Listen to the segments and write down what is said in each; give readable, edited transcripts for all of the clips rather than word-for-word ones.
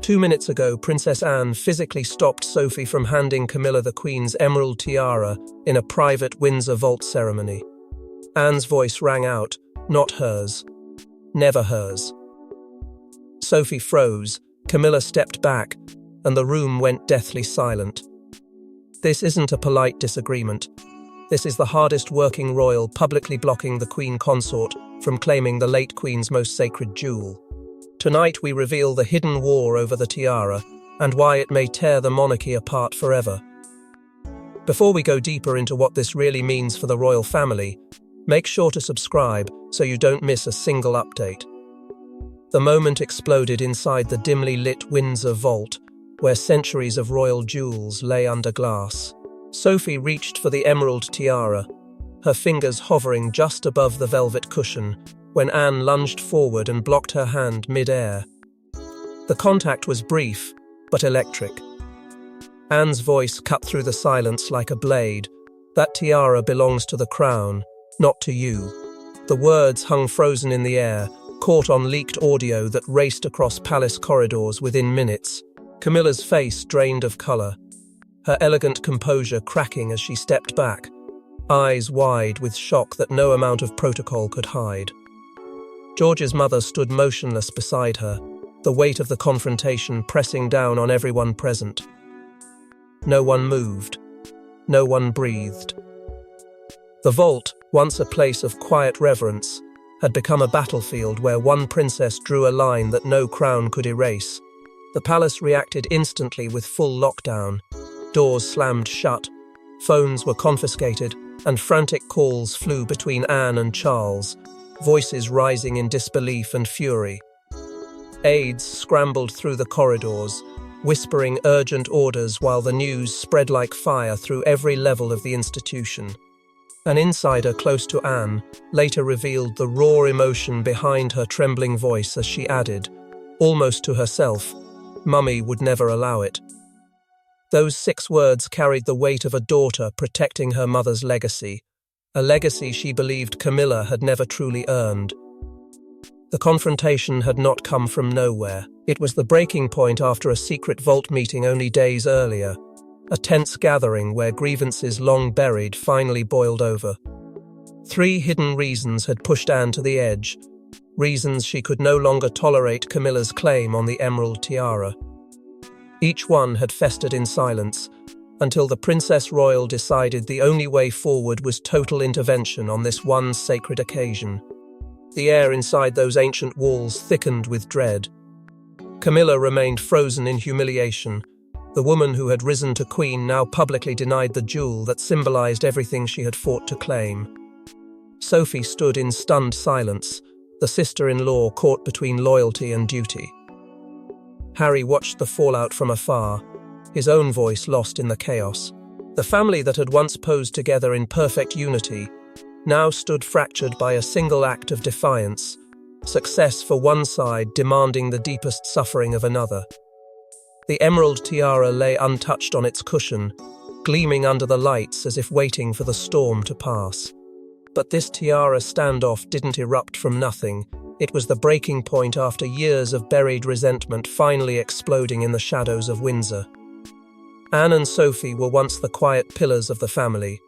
2 minutes ago, Princess Anne physically stopped Sophie from handing Camilla the Queen's emerald tiara in a private Windsor vault ceremony. Anne's voice rang out, not hers. Never hers. Sophie froze, Camilla stepped back, and the room went deathly silent. This isn't a polite disagreement. This is the hardest working royal publicly blocking the Queen Consort from claiming the late Queen's most sacred jewel. Tonight we reveal the hidden war over the tiara and why it may tear the monarchy apart forever. Before we go deeper into what this really means for the royal family, make sure to subscribe so you don't miss a single update. The moment exploded inside the dimly lit Windsor vault, where centuries of royal jewels lay under glass. Sophie reached for the emerald tiara, her fingers hovering just above the velvet cushion, when Anne lunged forward and blocked her hand mid-air. The contact was brief, but electric. Anne's voice cut through the silence like a blade. That tiara belongs to the crown, not to you. The words hung frozen in the air, caught on leaked audio that raced across palace corridors within minutes. Camilla's face drained of colour, her elegant composure cracking as she stepped back, eyes wide with shock that no amount of protocol could hide. George's mother stood motionless beside her, the weight of the confrontation pressing down on everyone present. No one moved. No one breathed. The vault, once a place of quiet reverence, had become a battlefield where one princess drew a line that no crown could erase. The palace reacted instantly with full lockdown. Doors slammed shut, phones were confiscated, and frantic calls flew between Anne and Charles, voices rising in disbelief and fury. Aides scrambled through the corridors, whispering urgent orders while the news spread like fire through every level of the institution. An insider close to Anne later revealed the raw emotion behind her trembling voice as she added, almost to herself, "Mummy would never allow it." Those 6 words carried the weight of a daughter protecting her mother's legacy, a legacy she believed Camilla had never truly earned. The confrontation had not come from nowhere. It was the breaking point after a secret vault meeting only days earlier, a tense gathering where grievances long buried finally boiled over. 3 hidden reasons had pushed Anne to the edge, reasons she could no longer tolerate Camilla's claim on the emerald tiara. Each one had festered in silence, until the Princess Royal decided the only way forward was total intervention on this one sacred occasion. The air inside those ancient walls thickened with dread. Camilla remained frozen in humiliation. The woman who had risen to queen now publicly denied the jewel that symbolized everything she had fought to claim. Sophie stood in stunned silence, the sister-in-law caught between loyalty and duty. Harry watched the fallout from afar, his own voice lost in the chaos. The family that had once posed together in perfect unity now stood fractured by a single act of defiance, success for one side demanding the deepest suffering of another. The emerald tiara lay untouched on its cushion, gleaming under the lights as if waiting for the storm to pass. But this tiara standoff didn't erupt from nothing. It was the breaking point after years of buried resentment finally exploding in the shadows of Windsor. Anne and Sophie were once the quiet pillars of the family,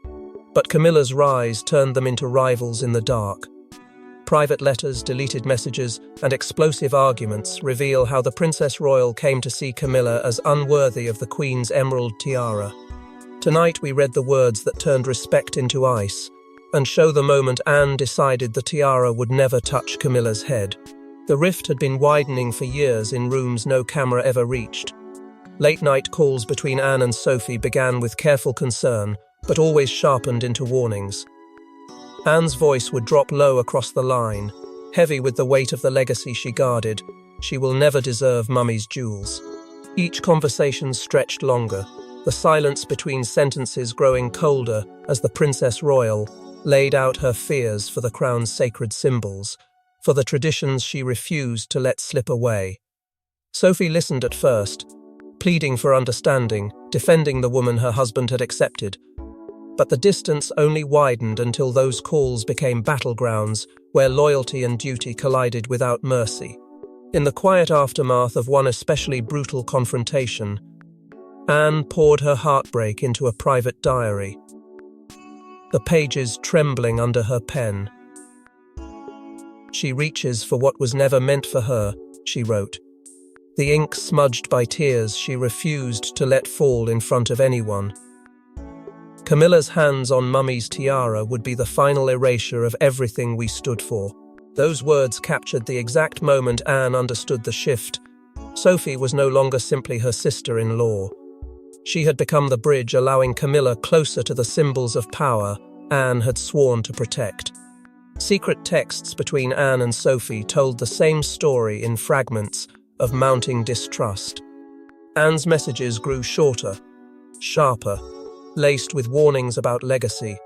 but Camilla's rise turned them into rivals in the dark. Private letters, deleted messages, and explosive arguments reveal how the Princess Royal came to see Camilla as unworthy of the Queen's emerald tiara. Tonight we read the words that turned respect into ice, and show the moment Anne decided the tiara would never touch Camilla's head. The rift had been widening for years in rooms no camera ever reached. Late-night calls between Anne and Sophie began with careful concern, but always sharpened into warnings. Anne's voice would drop low across the line, heavy with the weight of the legacy she guarded. She will never deserve Mummy's jewels. Each conversation stretched longer, the silence between sentences growing colder as the Princess Royal laid out her fears for the crown's sacred symbols, for the traditions she refused to let slip away. Sophie listened at first, pleading for understanding, defending the woman her husband had accepted. But the distance only widened until those calls became battlegrounds where loyalty and duty collided without mercy. In the quiet aftermath of one especially brutal confrontation, Anne poured her heartbreak into a private diary, the pages trembling under her pen. "She reaches for what was never meant for her," she wrote. The ink smudged by tears she refused to let fall in front of anyone. Camilla's hands on Mummy's tiara would be the final erasure of everything we stood for. Those words captured the exact moment Anne understood the shift. Sophie was no longer simply her sister-in-law. She had become the bridge allowing Camilla closer to the symbols of power Anne had sworn to protect. Secret texts between Anne and Sophie told the same story in fragments of mounting distrust. Anne's messages grew shorter, sharper, laced with warnings about legacy,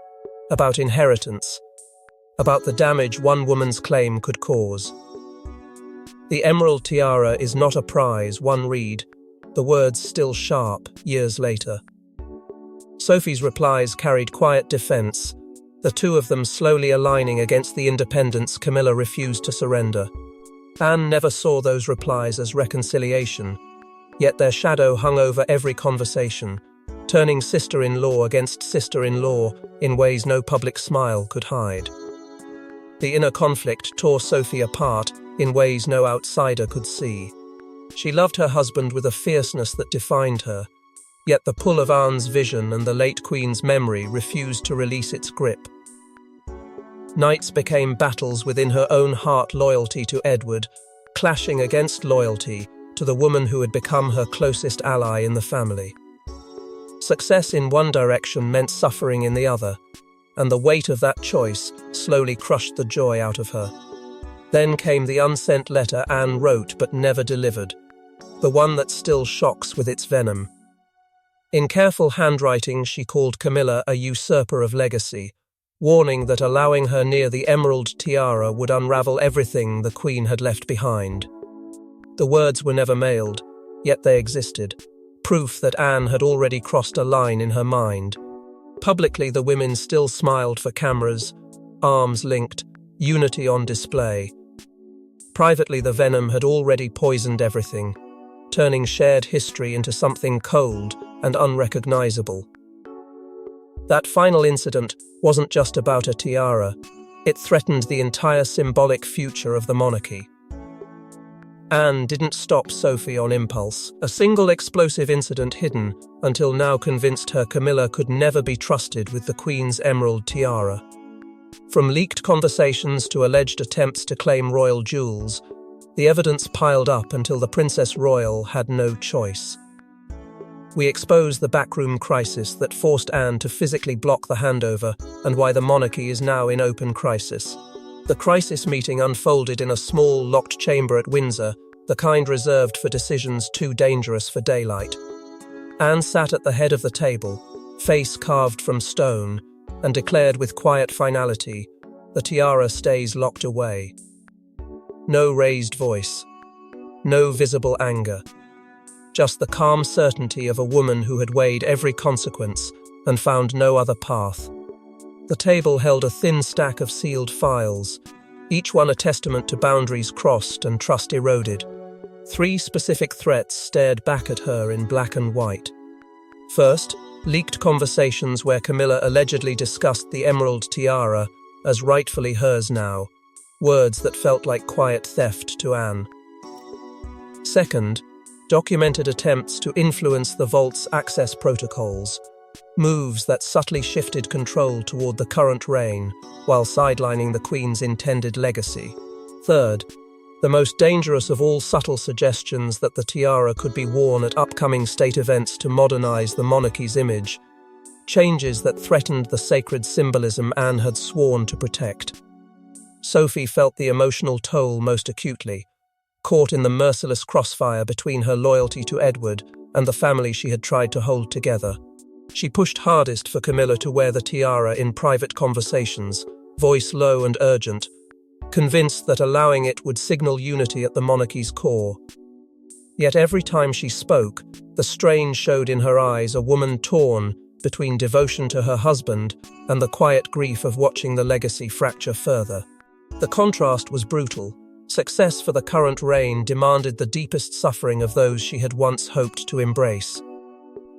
about inheritance, about the damage one woman's claim could cause. "The emerald tiara is not a prize," one read, the words still sharp years later. Sophie's replies carried quiet defense, the two of them slowly aligning against the independence Camilla refused to surrender. Anne never saw those replies as reconciliation, yet their shadow hung over every conversation, turning sister-in-law against sister-in-law in ways no public smile could hide. The inner conflict tore Sophie apart in ways no outsider could see. She loved her husband with a fierceness that defined her, yet the pull of Anne's vision and the late Queen's memory refused to release its grip. Nights became battles within her own heart, loyalty to Edward, clashing against loyalty to the woman who had become her closest ally in the family. Success in one direction meant suffering in the other, and the weight of that choice slowly crushed the joy out of her. Then came the unsent letter Anne wrote but never delivered, the one that still shocks with its venom. In careful handwriting, she called Camilla a usurper of legacy, warning that allowing her near the emerald tiara would unravel everything the Queen had left behind. The words were never mailed, yet they existed, proof that Anne had already crossed a line in her mind. Publicly, the women still smiled for cameras, arms linked, unity on display. Privately, the venom had already poisoned everything, turning shared history into something cold and unrecognizable. That final incident wasn't just about a tiara, it threatened the entire symbolic future of the monarchy. Anne didn't stop Sophie on impulse. A single explosive incident hidden until now convinced her Camilla could never be trusted with the Queen's emerald tiara. From leaked conversations to alleged attempts to claim royal jewels, the evidence piled up until the Princess Royal had no choice. We expose the backroom crisis that forced Anne to physically block the handover and why the monarchy is now in open crisis. The crisis meeting unfolded in a small, locked chamber at Windsor, the kind reserved for decisions too dangerous for daylight. Anne sat at the head of the table, face carved from stone, and declared with quiet finality, "The tiara stays locked away." No raised voice, no visible anger, just the calm certainty of a woman who had weighed every consequence and found no other path. The table held a thin stack of sealed files, each one a testament to boundaries crossed and trust eroded. 3 specific threats stared back at her in black and white. First, leaked conversations where Camilla allegedly discussed the emerald tiara as rightfully hers now, words that felt like quiet theft to Anne. Second, documented attempts to influence the vault's access protocols, moves that subtly shifted control toward the current reign while sidelining the Queen's intended legacy. Third, the most dangerous of all subtle suggestions that the tiara could be worn at upcoming state events to modernize the monarchy's image, changes that threatened the sacred symbolism Anne had sworn to protect. Sophie felt the emotional toll most acutely, caught in the merciless crossfire between her loyalty to Edward and the family she had tried to hold together. She pushed hardest for Camilla to wear the tiara in private conversations, voice low and urgent, convinced that allowing it would signal unity at the monarchy's core. Yet every time she spoke, the strain showed in her eyes, a woman torn between devotion to her husband and the quiet grief of watching the legacy fracture further. The contrast was brutal. Success for the current reign demanded the deepest suffering of those she had once hoped to embrace.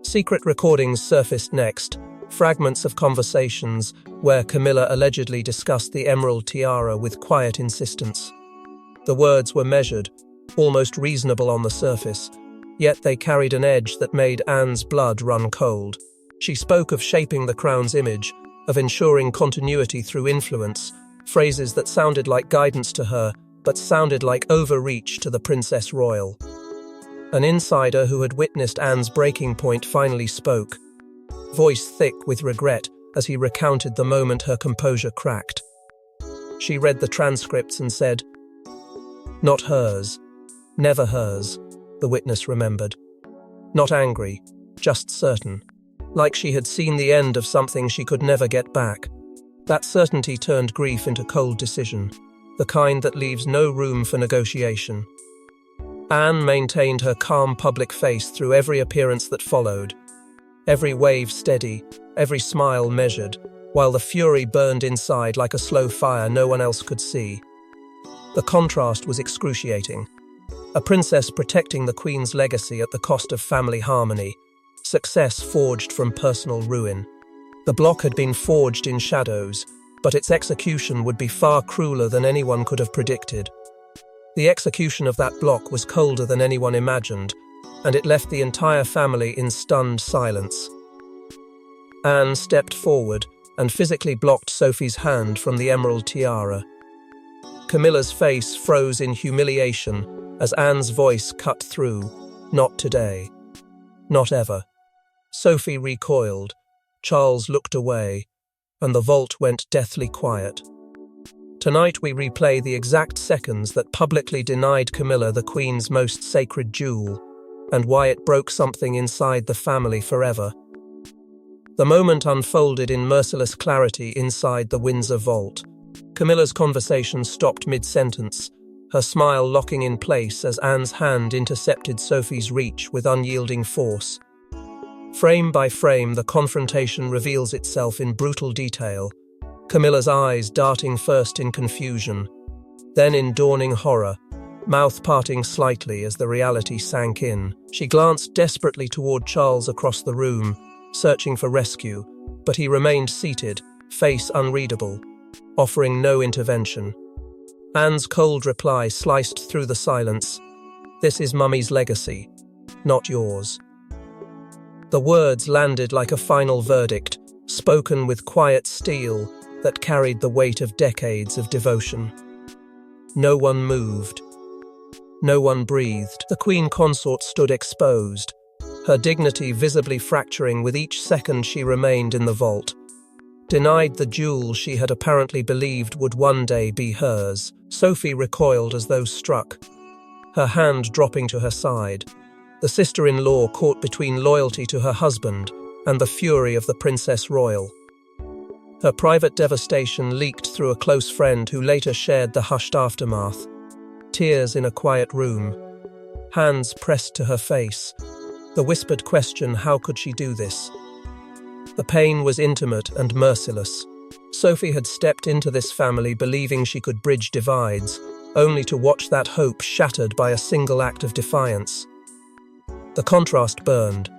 Secret recordings surfaced next, fragments of conversations where Camilla allegedly discussed the emerald tiara with quiet insistence. The words were measured, almost reasonable on the surface, yet they carried an edge that made Anne's blood run cold. She spoke of shaping the crown's image, of ensuring continuity through influence, phrases that sounded like guidance to her, but sounded like overreach to the Princess Royal. An insider who had witnessed Anne's breaking point finally spoke, voice thick with regret as he recounted the moment her composure cracked. She read the transcripts and said, "Not hers. Never hers," the witness remembered. Not angry, just certain. Like she had seen the end of something she could never get back. That certainty turned grief into cold decision, the kind that leaves no room for negotiation. Anne maintained her calm public face through every appearance that followed, every wave steady, every smile measured, while the fury burned inside like a slow fire no one else could see. The contrast was excruciating. A princess protecting the Queen's legacy at the cost of family harmony, success forged from personal ruin. The block had been forged in shadows, but its execution would be far crueler than anyone could have predicted. The execution of that block was colder than anyone imagined, and it left the entire family in stunned silence. Anne stepped forward and physically blocked Sophie's hand from the emerald tiara. Camilla's face froze in humiliation as Anne's voice cut through, "Not today. Not ever." Sophie recoiled, Charles looked away, and the vault went deathly quiet. Tonight we replay the exact seconds that publicly denied Camilla the Queen's most sacred jewel, and why it broke something inside the family forever. The moment unfolded in merciless clarity inside the Windsor vault. Camilla's conversation stopped mid-sentence, her smile locking in place as Anne's hand intercepted Sophie's reach with unyielding force. Frame by frame, the confrontation reveals itself in brutal detail, Camilla's eyes darting first in confusion, then in dawning horror, mouth parting slightly as the reality sank in. She glanced desperately toward Charles across the room, searching for rescue, but he remained seated, face unreadable, offering no intervention. Anne's cold reply sliced through the silence. "This is Mummy's legacy, not yours." The words landed like a final verdict, spoken with quiet steel that carried the weight of decades of devotion. No one moved. No one breathed. The Queen Consort stood exposed, her dignity visibly fracturing with each second she remained in the vault. Denied the jewel she had apparently believed would one day be hers, Sophie recoiled as though struck, her hand dropping to her side. The sister-in-law caught between loyalty to her husband and the fury of the Princess Royal. Her private devastation leaked through a close friend who later shared the hushed aftermath. Tears in a quiet room, hands pressed to her face, the whispered question, how could she do this? The pain was intimate and merciless. Sophie had stepped into this family believing she could bridge divides, only to watch that hope shattered by a single act of defiance. The contrast burned.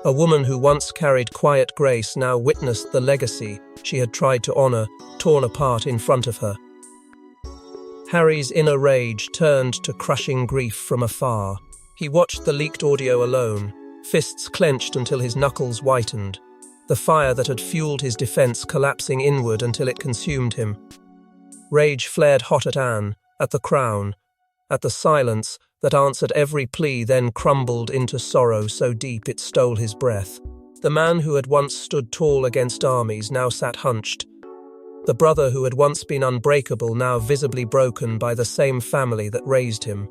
A woman who once carried quiet grace now witnessed the legacy she had tried to honor torn apart in front of her. Harry's inner rage turned to crushing grief from afar. He watched the leaked audio alone, fists clenched until his knuckles whitened, the fire that had fueled his defense collapsing inward until it consumed him. Rage flared hot at Anne, at the crown, at the silence that answered every plea, then crumbled into sorrow so deep it stole his breath. The man who had once stood tall against armies now sat hunched. The brother who had once been unbreakable now visibly broken by the same family that raised him.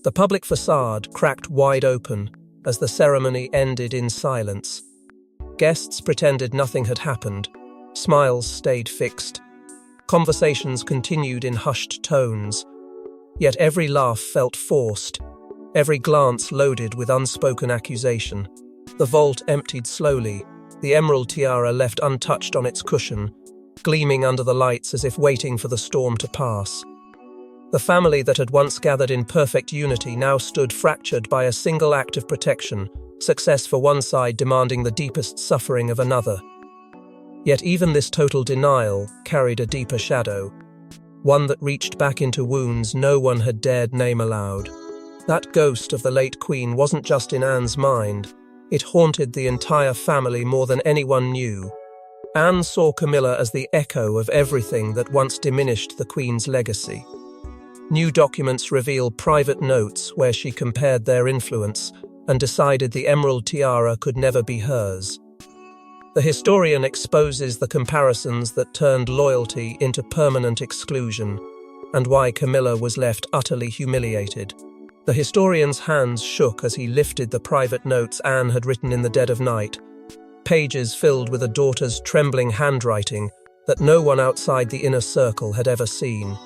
The public facade cracked wide open as the ceremony ended in silence. Guests pretended nothing had happened. Smiles stayed fixed. Conversations continued in hushed tones. Yet every laugh felt forced, every glance loaded with unspoken accusation. The vault emptied slowly, the emerald tiara left untouched on its cushion, gleaming under the lights as if waiting for the storm to pass. The family that had once gathered in perfect unity now stood fractured by a single act of protection, success for one side demanding the deepest suffering of another. Yet even this total denial carried a deeper shadow, one that reached back into wounds no one had dared name aloud. That ghost of the late Queen wasn't just in Anne's mind, it haunted the entire family more than anyone knew. Anne saw Camilla as the echo of everything that once diminished the Queen's legacy. New documents reveal private notes where she compared their influence and decided the emerald tiara could never be hers. The historian exposes the comparisons that turned loyalty into permanent exclusion, and why Camilla was left utterly humiliated. The historian's hands shook as he lifted the private notes Anne had written in the dead of night, pages filled with a daughter's trembling handwriting that no one outside the inner circle had ever seen.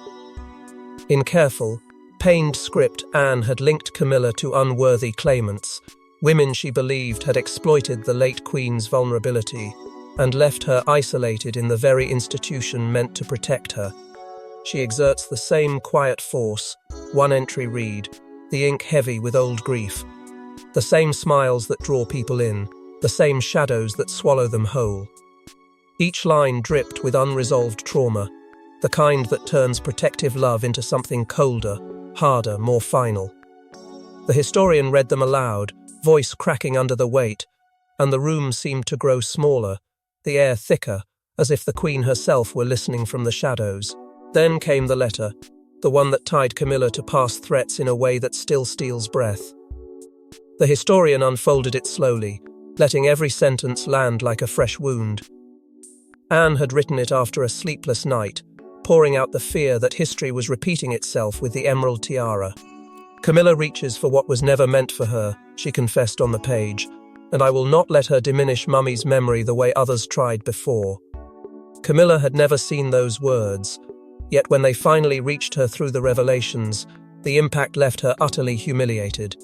In careful, pained script, Anne had linked Camilla to unworthy claimants, women she believed had exploited the late Queen's vulnerability and left her isolated in the very institution meant to protect her. She exerts the same quiet force, one entry read, the ink heavy with old grief, the same smiles that draw people in, the same shadows that swallow them whole. Each line dripped with unresolved trauma, the kind that turns protective love into something colder, harder, more final. The historian read them aloud, voice cracking under the weight, and the room seemed to grow smaller, the air thicker, as if the Queen herself were listening from the shadows. Then came the letter, the one that tied Camilla to past threats in a way that still steals breath. The historian unfolded it slowly, letting every sentence land like a fresh wound. Anne had written it after a sleepless night, pouring out the fear that history was repeating itself with the emerald tiara. Camilla reaches for what was never meant for her, she confessed on the page, and I will not let her diminish Mummy's memory the way others tried before. Camilla had never seen those words, yet when they finally reached her through the revelations, the impact left her utterly humiliated.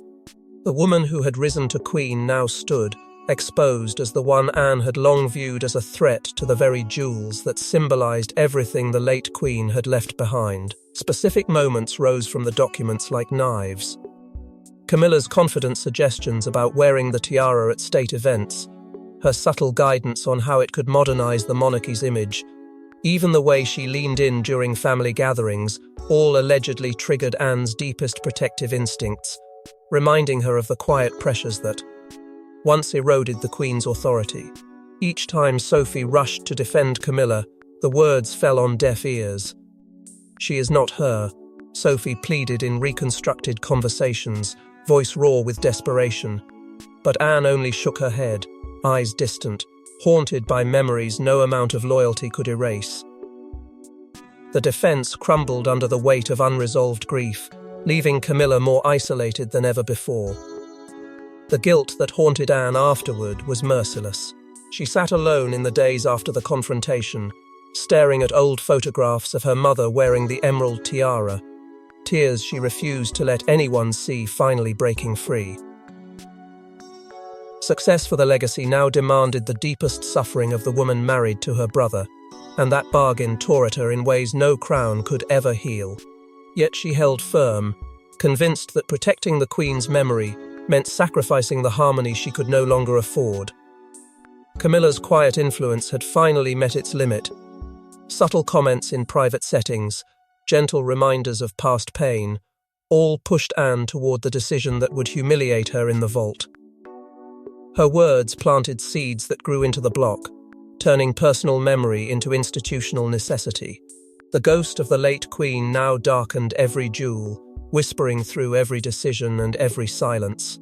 The woman who had risen to Queen now stood, exposed as the one Anne had long viewed as a threat to the very jewels that symbolized everything the late Queen had left behind. Specific moments rose from the documents like knives. Camilla's confident suggestions about wearing the tiara at state events, her subtle guidance on how it could modernize the monarchy's image, even the way she leaned in during family gatherings, all allegedly triggered Anne's deepest protective instincts, reminding her of the quiet pressures that once eroded the Queen's authority. Each time Sophie rushed to defend Camilla, the words fell on deaf ears. She is not her, Sophie pleaded in reconstructed conversations, voice raw with desperation. But Anne only shook her head, eyes distant, haunted by memories no amount of loyalty could erase. The defense crumbled under the weight of unresolved grief, leaving Camilla more isolated than ever before. The guilt that haunted Anne afterward was merciless. She sat alone in the days after the confrontation, staring at old photographs of her mother wearing the emerald tiara, tears she refused to let anyone see finally breaking free. Success for the legacy now demanded the deepest suffering of the woman married to her brother, and that bargain tore at her in ways no crown could ever heal. Yet she held firm, convinced that protecting the Queen's memory meant sacrificing the harmony she could no longer afford. Camilla's quiet influence had finally met its limit. Subtle comments in private settings, gentle reminders of past pain, all pushed Anne toward the decision that would humiliate her in the vault. Her words planted seeds that grew into the block, turning personal memory into institutional necessity. The ghost of the late Queen now darkened every jewel, whispering through every decision and every silence.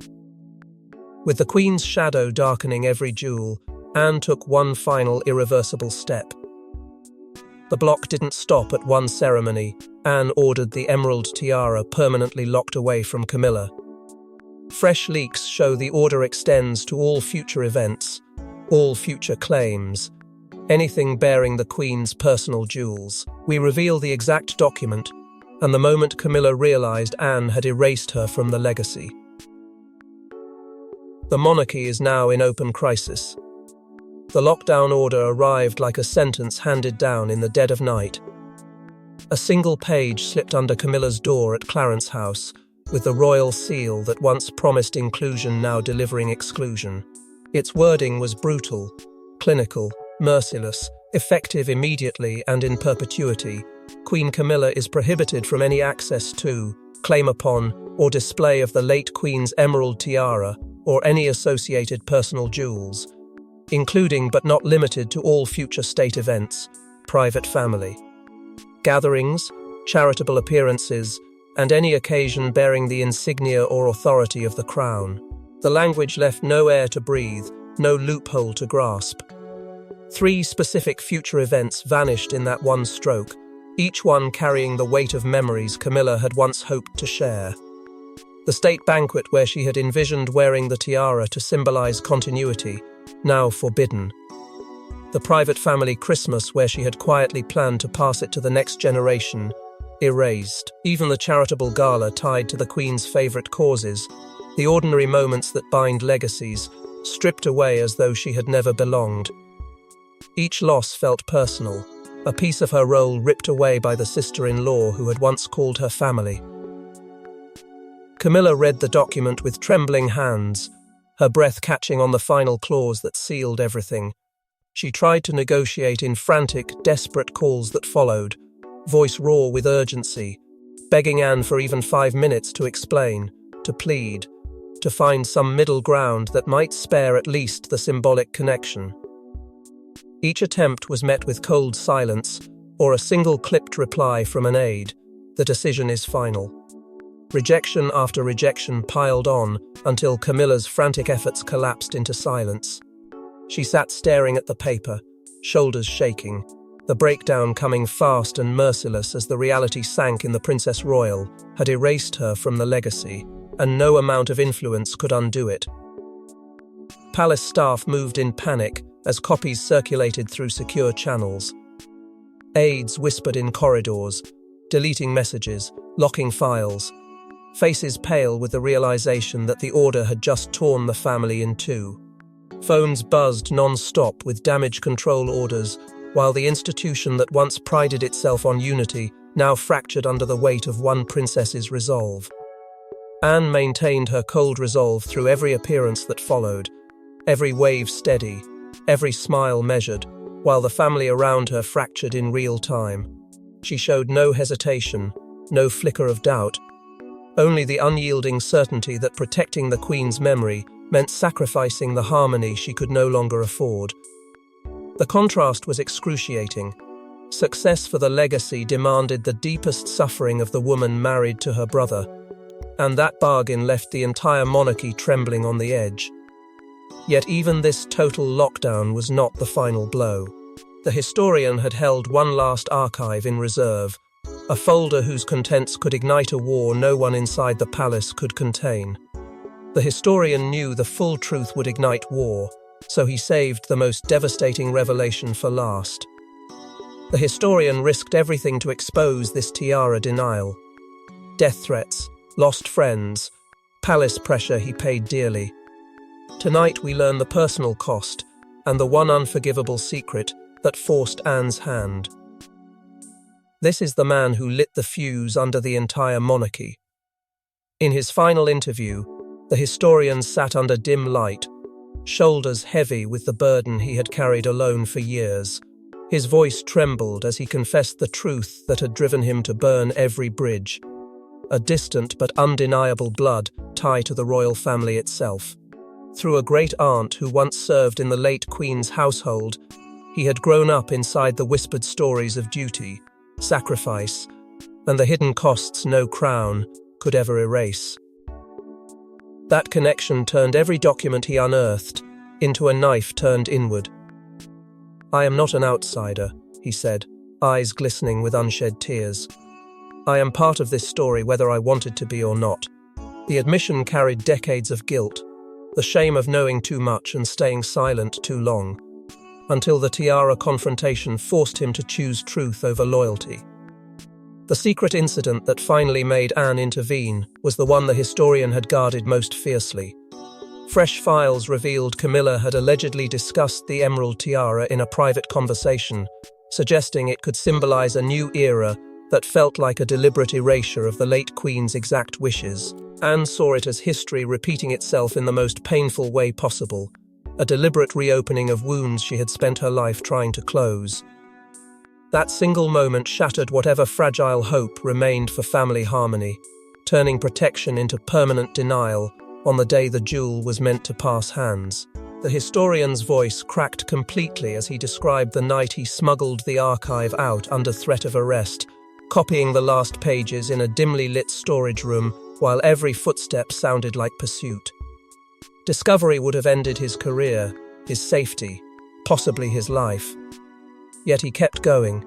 With the Queen's shadow darkening every jewel, Anne took one final irreversible step. The block didn't stop at one ceremony. Anne ordered the emerald tiara permanently locked away from Camilla. Fresh leaks show the order extends to all future events, all future claims, anything bearing the Queen's personal jewels. We reveal the exact document, and the moment Camilla realized Anne had erased her from the legacy. The monarchy is now in open crisis. The lockdown order arrived like a sentence handed down in the dead of night. A single page slipped under Camilla's door at Clarence House, with the royal seal that once promised inclusion now delivering exclusion. Its wording was brutal, clinical, merciless, effective immediately and in perpetuity. Queen Camilla is prohibited from any access to, claim upon, or display of the late Queen's emerald tiara or any associated personal jewels, including but not limited to all future state events, private family gatherings, charitable appearances, and any occasion bearing the insignia or authority of the crown. The language left no air to breathe, no loophole to grasp. 3 specific future events vanished in that one stroke, each one carrying the weight of memories Camilla had once hoped to share. The state banquet where she had envisioned wearing the tiara to symbolize continuity, now forbidden. The private family Christmas where she had quietly planned to pass it to the next generation, erased. Even the charitable gala tied to the Queen's favourite causes, the ordinary moments that bind legacies, stripped away as though she had never belonged. Each loss felt personal, a piece of her role ripped away by the sister-in-law who had once called her family. Camilla read the document with trembling hands, her breath catching on the final clause that sealed everything. She tried to negotiate in frantic, desperate calls that followed, voice raw with urgency, begging Anne for even 5 minutes to explain, to plead, to find some middle ground that might spare at least the symbolic connection. Each attempt was met with cold silence or a single clipped reply from an aide. The decision is final. Rejection after rejection piled on until Camilla's frantic efforts collapsed into silence. She sat staring at the paper, shoulders shaking, the breakdown coming fast and merciless as the reality sank in the Princess Royal had erased her from the legacy, and no amount of influence could undo it. Palace staff moved in panic as copies circulated through secure channels. Aides whispered in corridors, deleting messages, locking files, faces pale with the realization that the order had just torn the family in two. Phones buzzed non-stop with damage control orders, while the institution that once prided itself on unity now fractured under the weight of one princess's resolve. Anne maintained her cold resolve through every appearance that followed, every wave steady, every smile measured, while the family around her fractured in real time. She showed no hesitation, no flicker of doubt, only the unyielding certainty that protecting the Queen's memory meant sacrificing the harmony she could no longer afford. The contrast was excruciating. Success for the legacy demanded the deepest suffering of the woman married to her brother, and that bargain left the entire monarchy trembling on the edge. Yet even this total lockdown was not the final blow. The historian had held one last archive in reserve, a folder whose contents could ignite a war no one inside the palace could contain. The historian knew the full truth would ignite war, so he saved the most devastating revelation for last. The historian risked everything to expose this tiara denial. Death threats, lost friends, palace pressure he paid dearly. Tonight we learn the personal cost and the one unforgivable secret that forced Anne's hand. This is the man who lit the fuse under the entire monarchy. In his final interview, the historian sat under dim light, shoulders heavy with the burden he had carried alone for years. His voice trembled as he confessed the truth that had driven him to burn every bridge, a distant but undeniable blood tie to the royal family itself. Through a great-aunt who once served in the late Queen's household, he had grown up inside the whispered stories of duty, sacrifice, and the hidden costs no crown could ever erase. That connection turned every document he unearthed into a knife turned inward. "I am not an outsider," he said, eyes glistening with unshed tears. "I am part of this story whether I wanted to be or not." The admission carried decades of guilt, the shame of knowing too much and staying silent too long, until the tiara confrontation forced him to choose truth over loyalty. The secret incident that finally made Anne intervene was the one the historian had guarded most fiercely. Fresh files revealed Camilla had allegedly discussed the emerald tiara in a private conversation, suggesting it could symbolize a new era that felt like a deliberate erasure of the late Queen's exact wishes. Anne saw it as history repeating itself in the most painful way possible, a deliberate reopening of wounds she had spent her life trying to close. That single moment shattered whatever fragile hope remained for family harmony, turning protection into permanent denial on the day the jewel was meant to pass hands. The historian's voice cracked completely as he described the night he smuggled the archive out under threat of arrest, copying the last pages in a dimly lit storage room while every footstep sounded like pursuit. Discovery would have ended his career, his safety, possibly his life. Yet he kept going,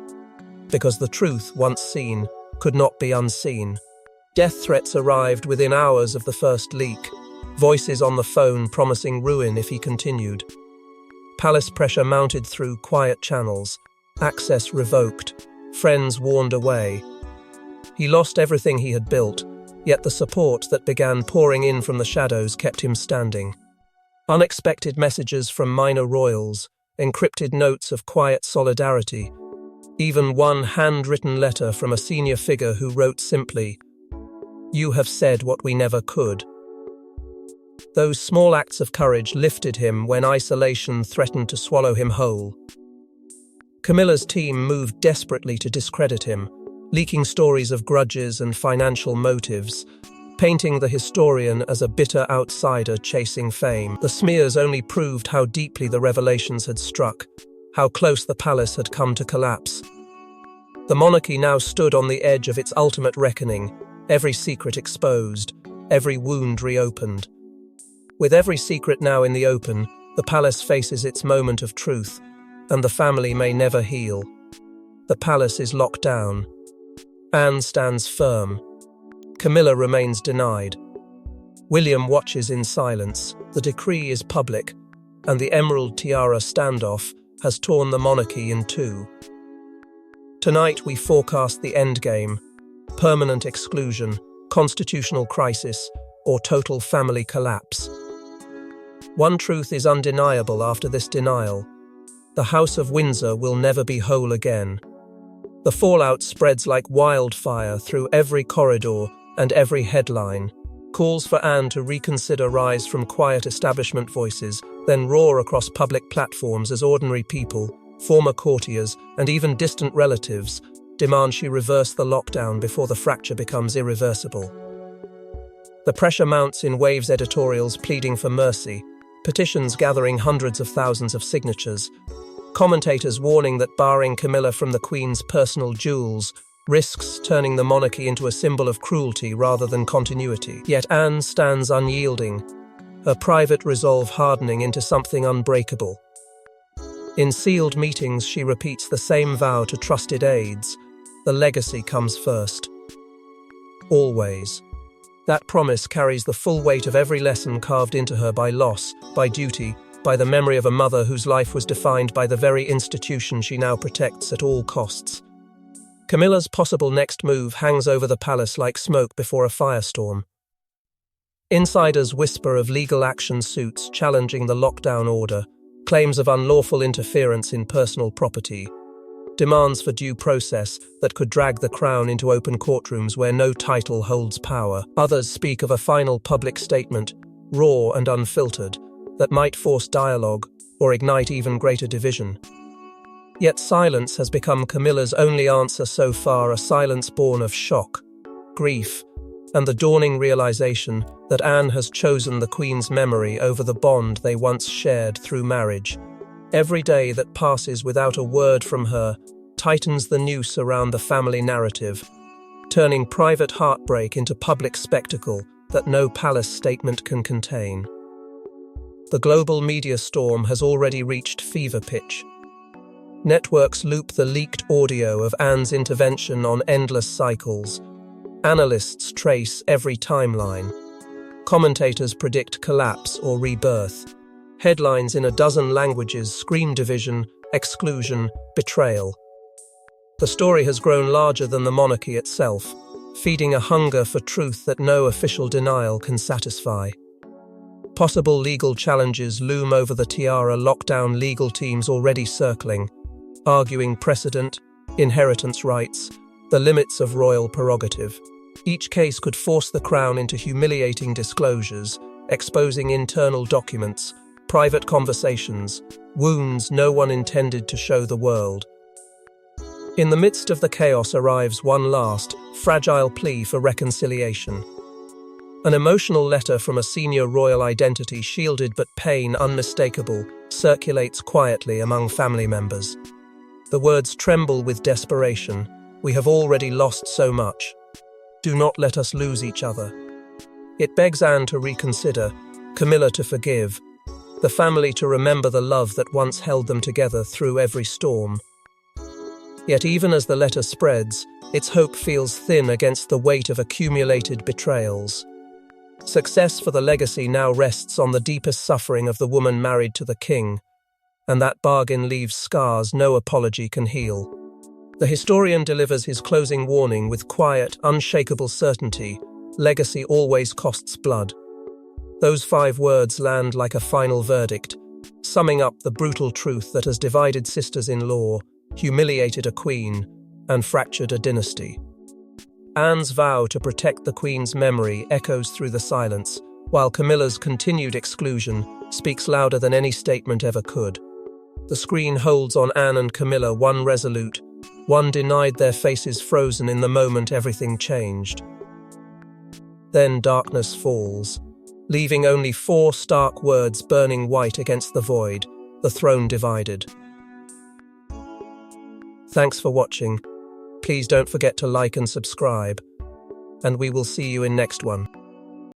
because the truth, once seen, could not be unseen. Death threats arrived within hours of the first leak, voices on the phone promising ruin if he continued. Palace pressure mounted through quiet channels, access revoked, friends warned away. He lost everything he had built, yet the support that began pouring in from the shadows kept him standing. Unexpected messages from minor royals, encrypted notes of quiet solidarity, even one handwritten letter from a senior figure who wrote simply, "You have said what we never could." Those small acts of courage lifted him when isolation threatened to swallow him whole. Camilla's team moved desperately to discredit him, leaking stories of grudges and financial motives, painting the historian as a bitter outsider chasing fame. The smears only proved how deeply the revelations had struck, how close the palace had come to collapse. The monarchy now stood on the edge of its ultimate reckoning, every secret exposed, every wound reopened. With every secret now in the open, the palace faces its moment of truth, and the family may never heal. The palace is locked down. Anne stands firm. Camilla remains denied. William watches in silence. The decree is public, and the Emerald Tiara standoff has torn the monarchy in two. Tonight we forecast the endgame: permanent exclusion, constitutional crisis, or total family collapse. One truth is undeniable after this denial: the House of Windsor will never be whole again. The fallout spreads like wildfire through every corridor and every headline. Calls for Anne to reconsider rise from quiet establishment voices, then roar across public platforms as ordinary people, former courtiers, and even distant relatives demand she reverse the lockdown before the fracture becomes irreversible. The pressure mounts in Waves editorials pleading for mercy, petitions gathering hundreds of thousands of signatures, commentators warning that barring Camilla from the Queen's personal jewels risks turning the monarchy into a symbol of cruelty rather than continuity. Yet Anne stands unyielding, her private resolve hardening into something unbreakable. In sealed meetings, she repeats the same vow to trusted aides: the legacy comes first. Always. That promise carries the full weight of every lesson carved into her by loss, by duty, by the memory of a mother whose life was defined by the very institution she now protects at all costs. Camilla's possible next move hangs over the palace like smoke before a firestorm. Insiders whisper of legal action suits challenging the lockdown order, claims of unlawful interference in personal property, demands for due process that could drag the crown into open courtrooms where no title holds power. Others speak of a final public statement, raw and unfiltered, that might force dialogue or ignite even greater division. Yet silence has become Camilla's only answer so far, a silence born of shock, grief, and the dawning realization that Anne has chosen the Queen's memory over the bond they once shared through marriage. Every day that passes without a word from her tightens the noose around the family narrative, turning private heartbreak into public spectacle that no palace statement can contain. The global media storm has already reached fever pitch. Networks loop the leaked audio of Anne's intervention on endless cycles. Analysts trace every timeline. Commentators predict collapse or rebirth. Headlines in a dozen languages scream division, exclusion, betrayal. The story has grown larger than the monarchy itself, feeding a hunger for truth that no official denial can satisfy. Possible legal challenges loom over the Tiara lockdown, legal teams already circling, arguing precedent, inheritance rights, The limits of royal prerogative. Each case could force the crown into humiliating disclosures, exposing internal documents, private conversations, wounds no one intended to show the world. In the midst of the chaos arrives one last, fragile plea for reconciliation. An emotional letter from a senior royal identity, shielded but pain unmistakable, circulates quietly among family members. The words tremble with desperation. "We have already lost so much. Do not let us lose each other." It begs Anne to reconsider, Camilla to forgive, the family to remember the love that once held them together through every storm. Yet even as the letter spreads, its hope feels thin against the weight of accumulated betrayals. Success for the legacy now rests on the deepest suffering of the woman married to the king, and that bargain leaves scars no apology can heal. The historian delivers his closing warning with quiet, unshakable certainty: legacy always costs blood. Those 5 words land like a final verdict, summing up the brutal truth that has divided sisters-in-law, humiliated a queen, and fractured a dynasty. Anne's vow to protect the Queen's memory echoes through the silence, while Camilla's continued exclusion speaks louder than any statement ever could. The screen holds on Anne and Camilla, one resolute, one denied, their faces frozen in the moment everything changed. Then darkness falls, leaving only 4 stark words burning white against the void, the throne divided. Thanks for watching. Please don't forget to like and subscribe, and we will see you in next one.